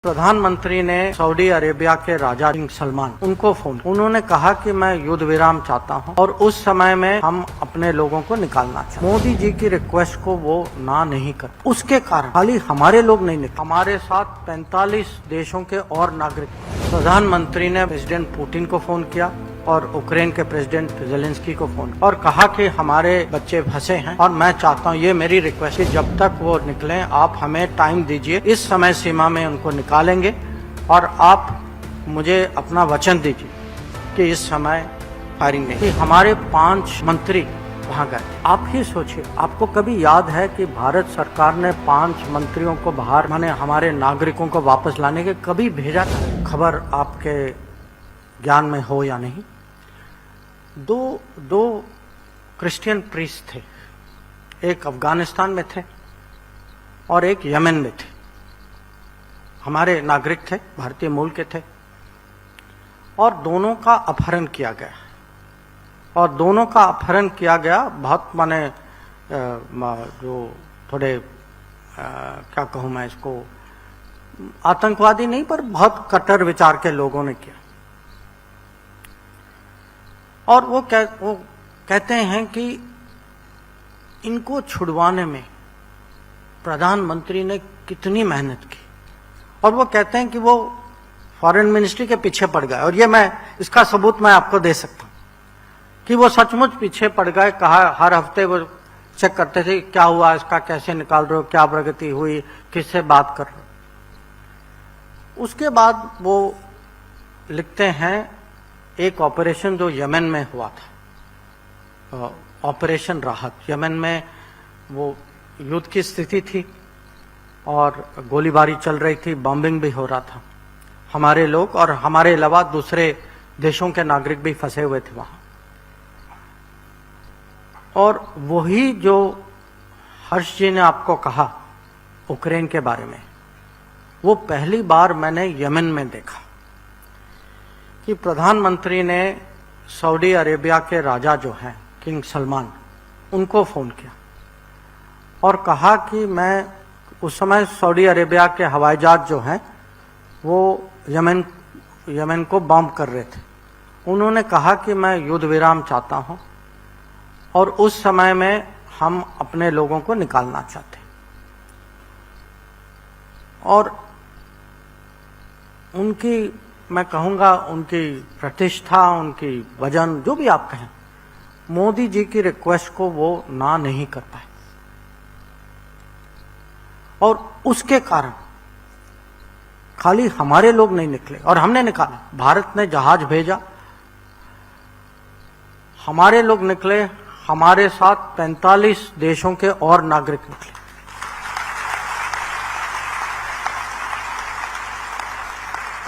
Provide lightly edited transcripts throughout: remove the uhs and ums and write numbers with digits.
प्रधानमंत्री ने Saudi Arabia के राजा किंग सलमान उनको फोन, उन्होंने कहा कि मैं युद्ध विराम चाहता हूं और उस समय में हम अपने लोगों को निकालना चाहते। मोदी जी की रिक्वेस्ट को वो ना नहीं कर, उसके कारण खाली हमारे लोग नहीं निकले, हमारे साथ 45 देशों के और नागरिक। प्रधानमंत्री ने प्रेसिडेंट पुतिन को फोन किया और यूक्रेन के प्रेसिडेंट जेलेंस्की को फोन और कहा कि हमारे बच्चे फंसे हैं और मैं चाहता हूं, ये मेरी रिक्वेस्ट है, जब तक वो निकलें आप हमें टाइम दीजिए, इस समय सीमा में उनको निकालेंगे और आप मुझे अपना वचन दीजिए कि इस समय फायरिंग नहीं। कि हमारे 5 मंत्री वहां गए। आप ही सोचिए, आपको कभी याद है कि भारत सरकार ने 5 मंत्रियों को बाहर, माने हमारे नागरिकों को वापस लाने के कभी भेजा था? खबर आपके ज्ञान में हो या नहीं, दो क्रिश्चियन प्रीस्ट थे, एक अफगानिस्तान में थे और एक यमन में थे। हमारे नागरिक थे, भारतीय मूल के थे और दोनों का अपहरण किया गया और दोनों का अपहरण किया गया बहुत, माने जो थोड़े क्या कहूं मैं इसको, आतंकवादी नहीं पर बहुत कट्टर विचार के लोगों ने किया। और वो कहते हैं कि इनको छुड़वाने में प्रधानमंत्री ने कितनी मेहनत की और वो कहते हैं कि वो फॉरेन मिनिस्ट्री के पीछे पड़ गए और ये मैं इसका सबूत मैं आपको दे सकता हूं कि वो सचमुच पीछे पड़ गए। कहा हर हफ्ते वो चेक करते थे क्या हुआ, इसका कैसे निकाल रहे हो, क्या प्रगति हुई, किससे बात कर रहे हो। उसके बाद वो लिखते हैं एक ऑपरेशन जो यमन में हुआ था, ऑपरेशन राहत, यमन में वो युद्ध की स्थिति थी और गोलीबारी चल रही थी, बॉम्बिंग भी हो रहा था। हमारे लोग और हमारे अलावा दूसरे देशों के नागरिक भी फंसे हुए थे वहां। और वही जो हर्ष जी ने आपको कहा यूक्रेन के बारे में, वो पहली बार मैंने यमन में देखा कि प्रधानमंत्री ने सऊदी अरेबिया के राजा जो हैं किंग सलमान, उनको फोन किया और कहा कि मैं, उस समय सऊदी अरेबिया के हवाई जहाज जो हैं वो यमन को बॉम्ब कर रहे थे। उन्होंने कहा कि मैं युद्ध विराम चाहता हूं और उस समय में हम अपने लोगों को निकालना चाहते। और उनकी, मैं कहूंगा उनकी प्रतिष्ठा, उनकी वजन, जो भी आप कहें, मोदी जी की रिक्वेस्ट को वो ना नहीं कर पाए और उसके कारण खाली हमारे लोग नहीं निकले और हमने निकाला। भारत ने जहाज भेजा, हमारे लोग निकले, हमारे साथ 45 देशों के और नागरिक निकले।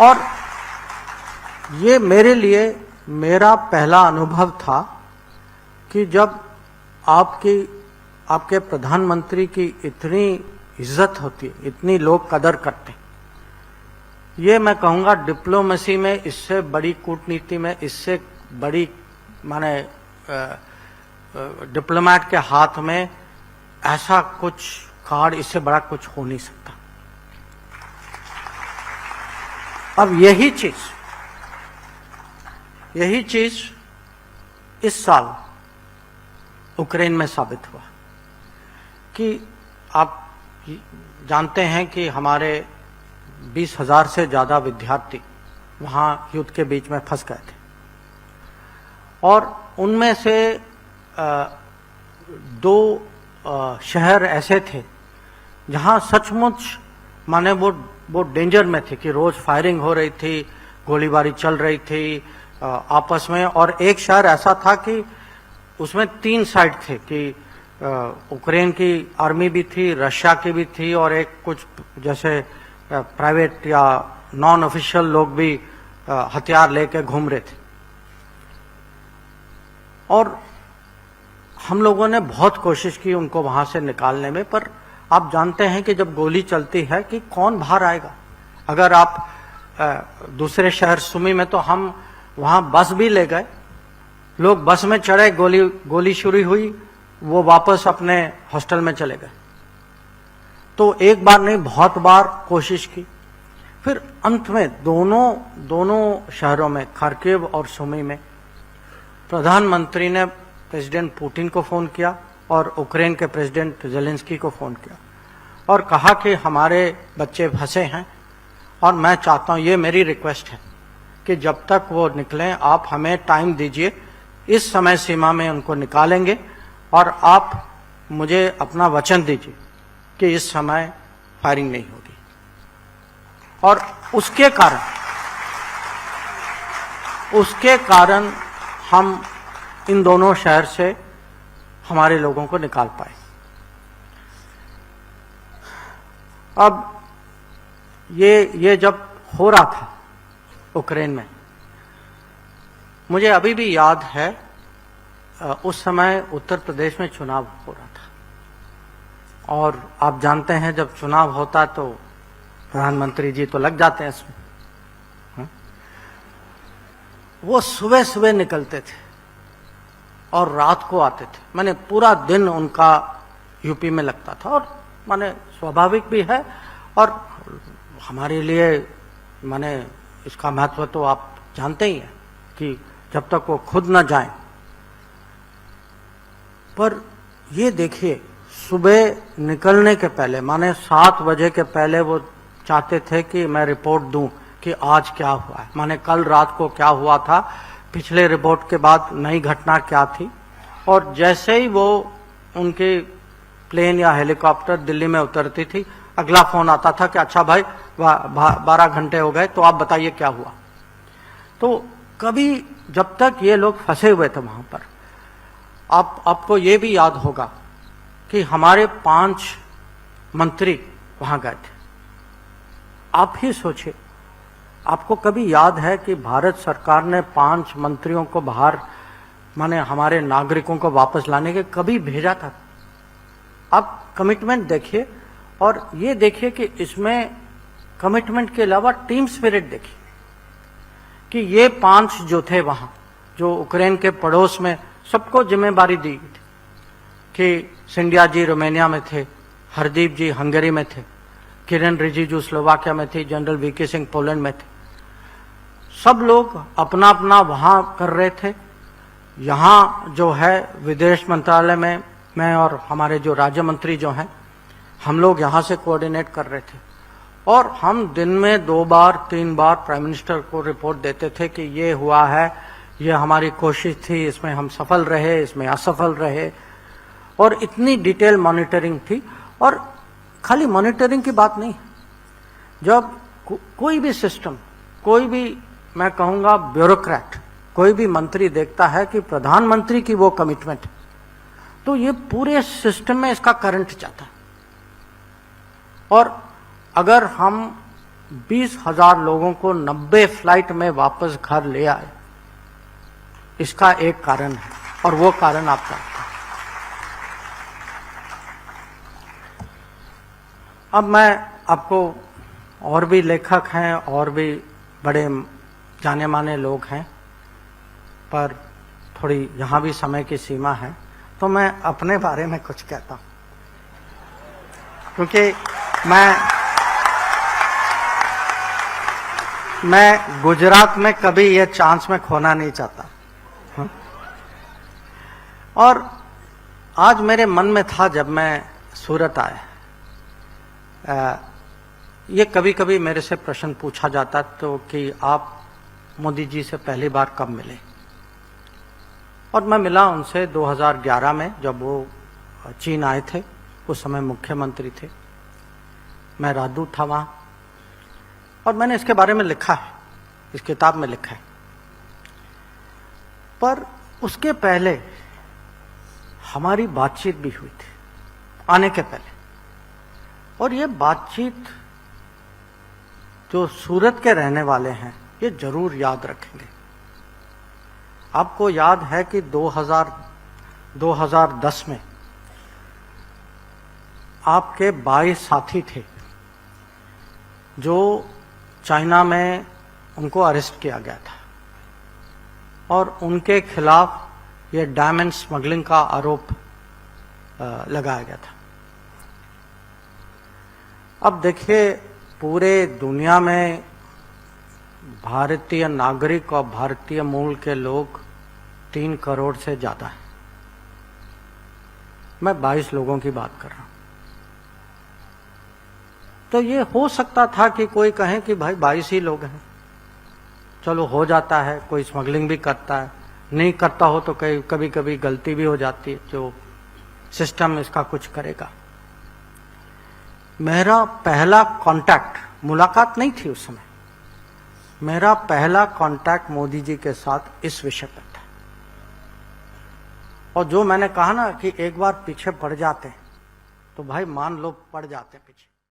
और ये मेरे लिए मेरा पहला अनुभव था कि जब आपके प्रधानमंत्री की इतनी इज्जत होती है, इतनी लोग कदर करते हैं। ये मैं कहूंगा डिप्लोमेसी में इससे बड़ी, कूटनीति में इससे बड़ी, माने डिप्लोमेट के हाथ में ऐसा कुछ कार्ड, इससे बड़ा कुछ हो नहीं सकता। अब यही चीज इस साल यूक्रेन में साबित हुआ कि आप जानते हैं कि हमारे 20,000 से ज्यादा विद्यार्थी वहां युद्ध के बीच में फंस गए थे और उनमें से 2 शहर ऐसे थे जहां सचमुच, माने वो डेंजर में थे कि रोज फायरिंग हो रही थी, गोलीबारी चल रही थी आपस में। और एक शहर ऐसा था कि उसमें 3 साइड थे कि यूक्रेन की आर्मी भी थी, रशिया की भी थी और एक कुछ जैसे प्राइवेट या नॉन ऑफिशियल लोग भी हथियार लेके घूम रहे थे। और हम लोगों ने बहुत कोशिश की उनको वहां से निकालने में, पर आप जानते हैं कि जब गोली चलती है कि कौन बाहर आएगा। अगर आप दूसरे शहर सुमी में, तो हम वहां बस भी ले गए, लोग बस में चढ़े, गोली शुरू हुई, वो वापस अपने हॉस्टल में चले गए। तो एक बार नहीं, बहुत बार कोशिश की, फिर अंत में दोनों शहरों में, खार्किव और सुमी में, प्रधानमंत्री ने प्रेसिडेंट पुतिन को फोन किया और यूक्रेन के प्रेसिडेंट जेलेंस्की को फोन किया और कहा कि हमारे बच्चे फंसे हैं और मैं चाहता हूं, ये मेरी रिक्वेस्ट है कि जब तक वो निकलें आप हमें टाइम दीजिए, इस समय सीमा में उनको निकालेंगे और आप मुझे अपना वचन दीजिए कि इस समय फायरिंग नहीं होगी। और उसके कारण हम इन दोनों शहर से हमारे लोगों को निकाल पाए। अब ये जब हो रहा था यूक्रेन में, मुझे अभी भी याद है उस समय उत्तर प्रदेश में चुनाव हो रहा था और आप जानते हैं जब चुनाव होता तो प्रधानमंत्री जी तो लग जाते हैं इसमें। वो सुबह सुबह निकलते थे और रात को आते थे, माने पूरा दिन उनका यूपी में लगता था और माने स्वाभाविक भी है और हमारे लिए माने इसका महत्व तो आप जानते ही हैं कि जब तक वो खुद न जाएं। पर ये देखिए, सुबह निकलने के पहले माने 7 बजे के पहले वो चाहते थे कि मैं रिपोर्ट दूं कि आज क्या हुआ है, माने कल रात को क्या हुआ था, पिछले रिपोर्ट के बाद नई घटना क्या थी। और जैसे ही वो उनके प्लेन या हेलीकॉप्टर दिल्ली में उतरती थी, अगला फोन आता था कि अच्छा भाई 12 घंटे हो गए तो आप बताइए क्या हुआ। तो कभी जब तक ये लोग फंसे हुए थे वहां पर, आपको ये भी याद होगा कि हमारे 5 मंत्री वहां गए थे। आप ही सोचिए, आपको कभी याद है कि भारत सरकार ने 5 मंत्रियों को बाहर माने हमारे नागरिकों को वापस लाने के कभी भेजा था? आप कमिटमेंट देखिए और ये देखिए कि इसमें कमिटमेंट के अलावा टीम स्पिरिट देखिए कि ये 5 जो थे वहां, जो यूक्रेन के पड़ोस में, सबको जिम्मेदारी दी गई थी कि सिंधिया जी रोमानिया में थे, हरदीप जी हंगरी में थे, किरण रिजिजू स्लोवाकिया में थे, जनरल वीके सिंह पोलैंड में थे। सब लोग अपना अपना वहां कर रहे थे। यहाँ जो है विदेश मंत्रालय में मैं और हमारे जो राज्य मंत्री जो हैं, हम लोग यहाँ से कोऑर्डिनेट कर रहे थे और हम दिन में 2 बार 3 बार प्राइम मिनिस्टर को रिपोर्ट देते थे कि ये हुआ है, ये हमारी कोशिश थी, इसमें हम सफल रहे, इसमें असफल रहे। और इतनी डिटेल मॉनिटरिंग थी। और खाली मॉनिटरिंग की बात नहीं, जब कोई भी सिस्टम, कोई भी मैं कहूंगा ब्यूरोक्रेट, कोई भी मंत्री देखता है कि प्रधानमंत्री की वो कमिटमेंट, तो ये पूरे सिस्टम में इसका करंट जाता है। और अगर हम 20,000 लोगों को 90 फ्लाइट में वापस घर ले आए, इसका एक कारण है और वो कारण आप जानते हैं। अब मैं आपको, और भी लेखक हैं और भी बड़े जाने माने लोग हैं, पर थोड़ी यहाँ भी समय की सीमा है, तो मैं अपने बारे में कुछ कहता हूँ, क्योंकि मैं गुजरात में कभी ये चांस में खोना नहीं चाहता। और आज मेरे मन में था जब मैं सूरत आया, ये कभी कभी मेरे से प्रश्न पूछा जाता तो कि आप मोदी जी से पहली बार कब मिले, और मैं मिला उनसे 2011 में जब वो चीन आए थे, उस समय मुख्यमंत्री थे, मैं राजदूत था वहां, और मैंने इसके बारे में लिखा है, इस किताब में लिखा है। पर उसके पहले हमारी बातचीत भी हुई थी आने के पहले, और ये बातचीत जो सूरत के रहने वाले हैं ये जरूर याद रखेंगे। आपको याद है कि 2010 में आपके 22 साथी थे जो चाइना में उनको अरेस्ट किया गया था और उनके खिलाफ ये डायमंड स्मगलिंग का आरोप लगाया गया था। अब देखिए, पूरे दुनिया में भारतीय नागरिक और भारतीय मूल के लोग 3 करोड़ से ज्यादा है। मैं 22 लोगों की बात कर रहा हूं। तो ये हो सकता था कि कोई कहे कि भाई 22 ही लोग हैं, चलो हो जाता है, कोई स्मगलिंग भी करता है, नहीं करता हो तो कभी कभी गलती भी हो जाती है, जो सिस्टम इसका कुछ करेगा। मेरा पहला कांटेक्ट, मुलाकात नहीं थी उस समय, मेरा पहला कांटेक्ट मोदी जी के साथ इस विषय पर था। और जो मैंने कहा ना कि एक बार पीछे पड़ जाते हैं तो भाई मान लो पड़ जाते हैं पीछे।